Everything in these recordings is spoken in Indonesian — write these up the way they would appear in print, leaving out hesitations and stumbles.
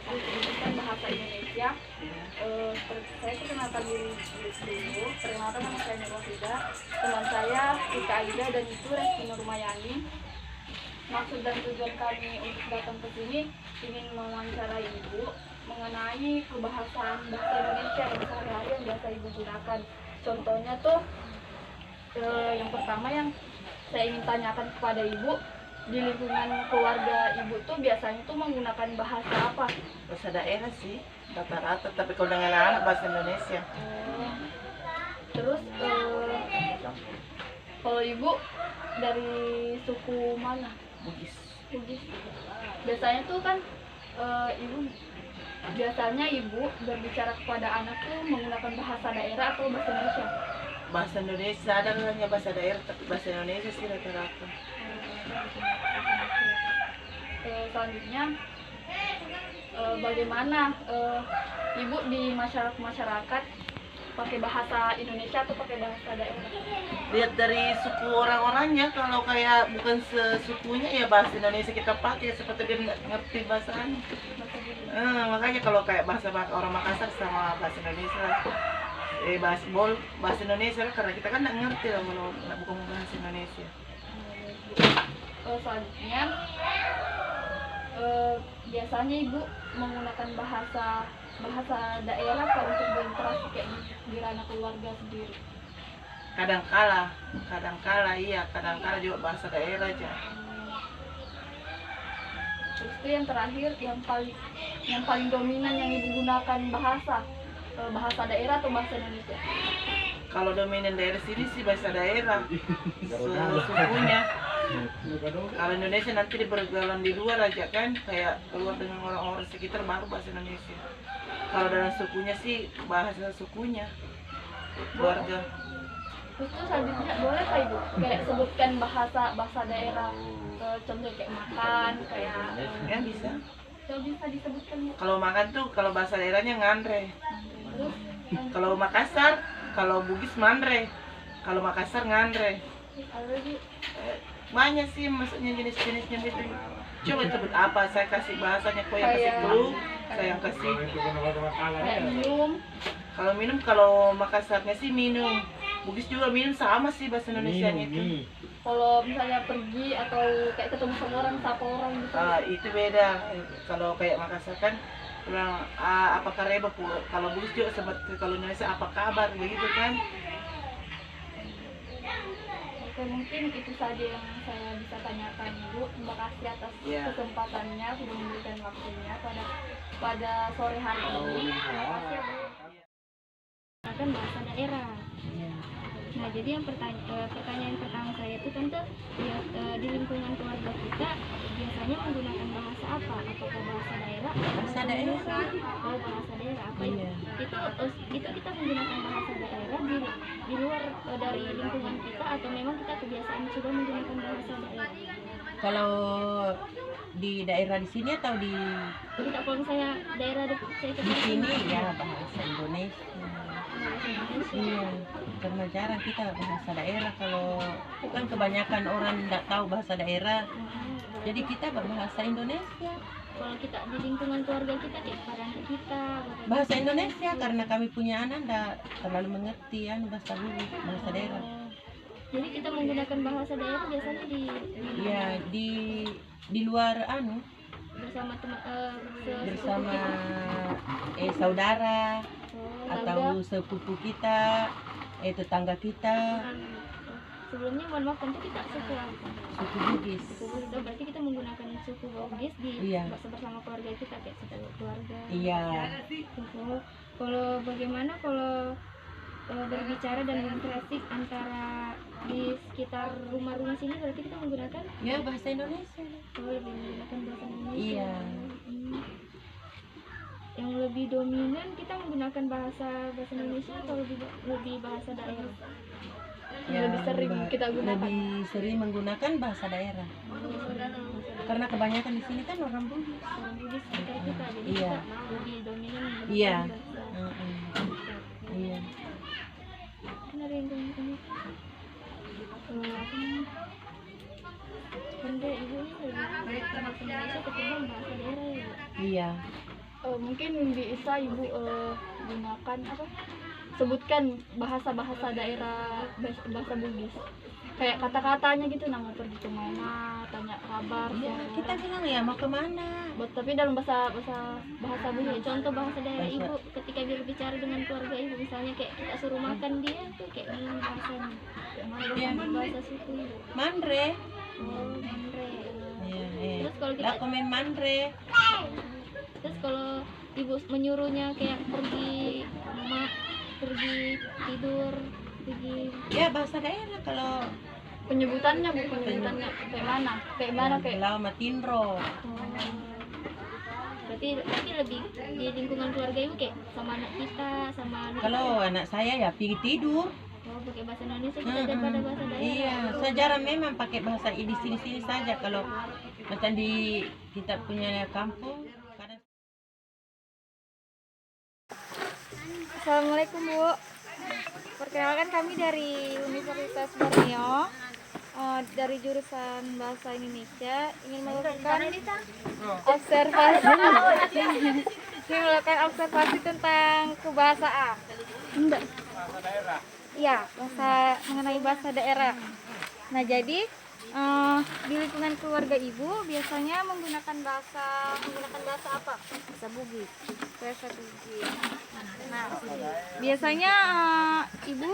pendidikan bahasa Indonesia. Saya perkenalkan diri dulu. Perkenalkan, nama saya Nurwahida. Teman saya Ika Aida dan itu Reski Nurmayani. Maksud dan tujuan kami untuk datang ke sini ingin mewawancarai Ibu mengenai kebahasaan bahasa Indonesia yang sehari-hari yang biasa Ibu gunakan. Contohnya tuh yang pertama yang saya ingin tanyakan kepada Ibu, di lingkungan keluarga Ibu tuh biasanya tuh menggunakan bahasa apa? Bahasa daerah sih rata-rata, tapi kalau dengan anak bahasa Indonesia. Terus kalau Ibu dari suku mana? Bugis. Bugis. Biasanya tuh kan Ibu berbicara kepada anak tuh menggunakan bahasa daerah atau bahasa Indonesia? Bahasa Indonesia, ada hanya bahasa daerah, tapi bahasa Indonesia sih rata-rata. Selanjutnya bagaimana Ibu di masyarakat pakai bahasa Indonesia atau pakai bahasa daerah? Lihat dari suku orang-orangnya, kalau kayak bukan sesukunya ya bahasa Indonesia kita pakai, seperti dia ngerti bahasanya. Makanya kalau kayak bahasa orang Makassar sama bahasa Indonesia, bahasa Indonesia karena kita kan nggak ngerti lah kalau bukan bahasa Indonesia. Selanjutnya biasanya Ibu menggunakan bahasa daerah kalau untuk berinteraksi kayak di ranah keluarga sendiri. Kadang-kala iya, kadang-kala juga bahasa daerah aja. Terus itu yang terakhir, yang paling dominan yang Ibu gunakan bahasa daerah atau bahasa Indonesia? Kalau dominan daerah sini sih bahasa daerah, sukunya. Kalau Indonesia nanti berjalan di luar aja kan, kayak keluar dengan orang-orang sekitar baru bahasa Indonesia. Kalau dalam sukunya sih bahasa sukunya, keluarga. Terus selanjutnya boleh Kak Ibu kayak sebutkan bahasa daerah, contoh kayak makan, kayak Ya bisa. bisa disebutkan ya? Kalau makan tuh, kalau bahasa daerahnya ngandre. Terus Kalau Makassar, kalau Bugis mandre. Kalau Makassar ngandre. ada lagi Banyak sih maksudnya jenis-jenisnya gitu. Coba sebut apa, saya kasih bahasanya, kau yang kasih clue, saya yang kasih. kayak minum. Kalau minum, kalau Makassarnya sih minum. Bugis juga minum, sama sih bahasa Indonesianya itu. Kalau misalnya pergi atau kayak ketemu sama orang, sapa orang gitu. Itu beda. Kalau kayak Makassar kan bilang apa kabar, kalau Bugis juga seperti kalau Indonesia apa kabar begitu kan. Oke, mungkin itu saja yang saya bisa tanyakan Ibu. Terima kasih atas kesempatannya sudah memberikan waktunya pada sore hari ini. Terima kasih ya, Bu. Akan bahasa daerah. Nah, jadi yang pertanyaan pertama saya itu tentu ya, di lingkungan keluarga kita biasanya menggunakan bahasa apa? Apakah bahasa daerah? Bahasa daerah. Oh, bahasa daerah. Apa Iya. itu kita menggunakan bahasa daerah di luar dari lingkungan kita atau memang kita kebiasaan sudah menggunakan bahasa daerah? Kalau di daerah di sini atau di Jadi kalau misalnya daerah saya di sini ya bahasa Indonesia. Iya, karena jarang kita bahasa daerah. Kalau kan kebanyakan orang tidak tahu bahasa daerah, jadi kita berbahasa Indonesia. Kalau kita di lingkungan keluarga kita kayak pada anak kita Bahasa Indonesia karena kami punya anak tidak terlalu mengerti bahasa daerah. Jadi kita menggunakan bahasa daerah biasanya Iya, di luar bersama teman bersama saudara atau sepupu kita, tetangga kita. Sebelumnya mohon maaf, tentu kita suku apa? Suku Bugis. Suku berarti kita menggunakan suku Bugis bersama keluarga kita kayak satu keluarga. Iya. Kalau bagaimana kalau berbicara dan berinteraksi antara di sekitar rumah-rumah sini berarti kita menggunakan Bahasa Indonesia. lebih menggunakan bahasa Indonesia. Iya. Yang lebih dominan kita menggunakan bahasa Indonesia atau lebih bahasa daerah? Lebih sering kita gunakan. Lebih sering menggunakan bahasa daerah. Karena kebanyakan di sini kan orang Bugis. Orang Bugis sekitar kita, jadi Iya. kita lebih dominan menggunakan Iya. bahasa. Iya. Kan ada yang tanya kan Ibu ini lebih bahasa Indonesia ketimbang bahasa daerah ya, Bu? Iya. Mungkin bisa Ibu gunakan apa? Sebutkan bahasa-bahasa daerah bahasa Bugis. Kayak kata-katanya gitu, nama pergi kemana, tanya kabar, Ya, suara. kita bilang ya mau kemana. Tapi dalam bahasa Bugis. Contoh bahasa daerah Ibu ketika berbicara dengan keluarga Ibu, misalnya kayak kita suruh makan dia tuh kayak gini bahasanya. Kayak mana bahasa suku Ibu? Mandre. Oh, Mandre. Ya, Terus kalau kita lah komen mandre. Terus kalau Ibu menyuruhnya kayak pergi tidur, pergi, Ya bahasa daerah kalau penyebutannya kayak mana kayak Belau Matinro. berarti lebih di lingkungan keluarga Ibu kayak sama anak kita, sama anak Kalau anak saya ya pergi tidur. pakai bahasa Indonesia kita daripada bahasa daerah. Iya, sejarah memang pakai bahasa di sini-sini saja. Kalau macam di kita punya kampung kadang. Assalamualaikum Bu. Perkenalkan kami dari Universitas Borneo, dari jurusan Bahasa Indonesia, ingin melakukan observasi ingin melakukan observasi tentang kebahasaan. Bahasa daerah. Iya, mengenai bahasa daerah. Nah, jadi di lingkungan keluarga Ibu biasanya menggunakan bahasa apa? Bahasa Bugis. Bahasa Bugis. Nah, biasanya Ibu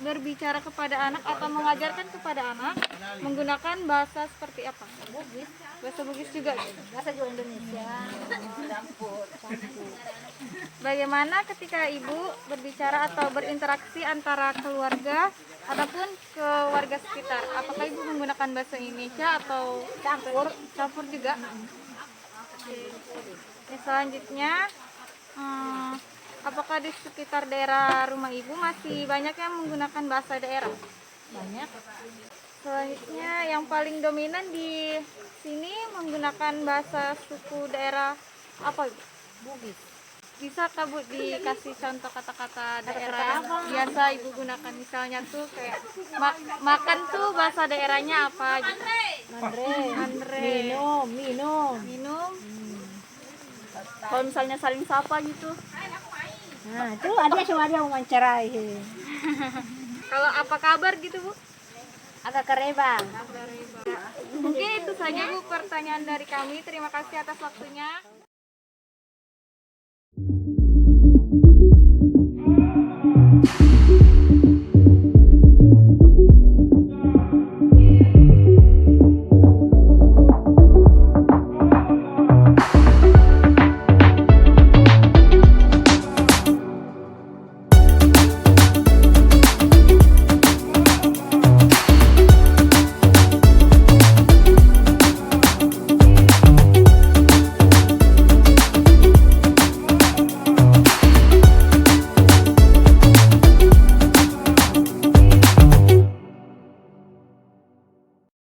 berbicara kepada anak atau mengajarkan kepada anak menggunakan bahasa seperti apa? Bugis. Bahasa Bugis juga. Bahasa Indonesia. Campur. Bagaimana ketika Ibu berbicara atau berinteraksi antara keluarga ataupun ke warga sekitar? Apakah Ibu menggunakan bahasa Indonesia atau campur juga? Oke. Selanjutnya, apakah di sekitar daerah rumah Ibu masih banyak yang menggunakan bahasa daerah? Banyak. Selanjutnya, yang paling dominan di sini menggunakan bahasa suku daerah apa, Ibu? Bugis. Bisa Kak Bu dikasih contoh kata-kata daerah yang biasa Ibu gunakan, misalnya tuh kayak makan tuh bahasa daerahnya apa gitu? Mandre. Minum. Kalau misalnya saling sapa gitu. Nah, itu ada semua dia mewawancarai. Kalau apa kabar gitu Bu? Agak kerebang. Mungkin itu saja Bu pertanyaan dari kami. Terima kasih atas waktunya.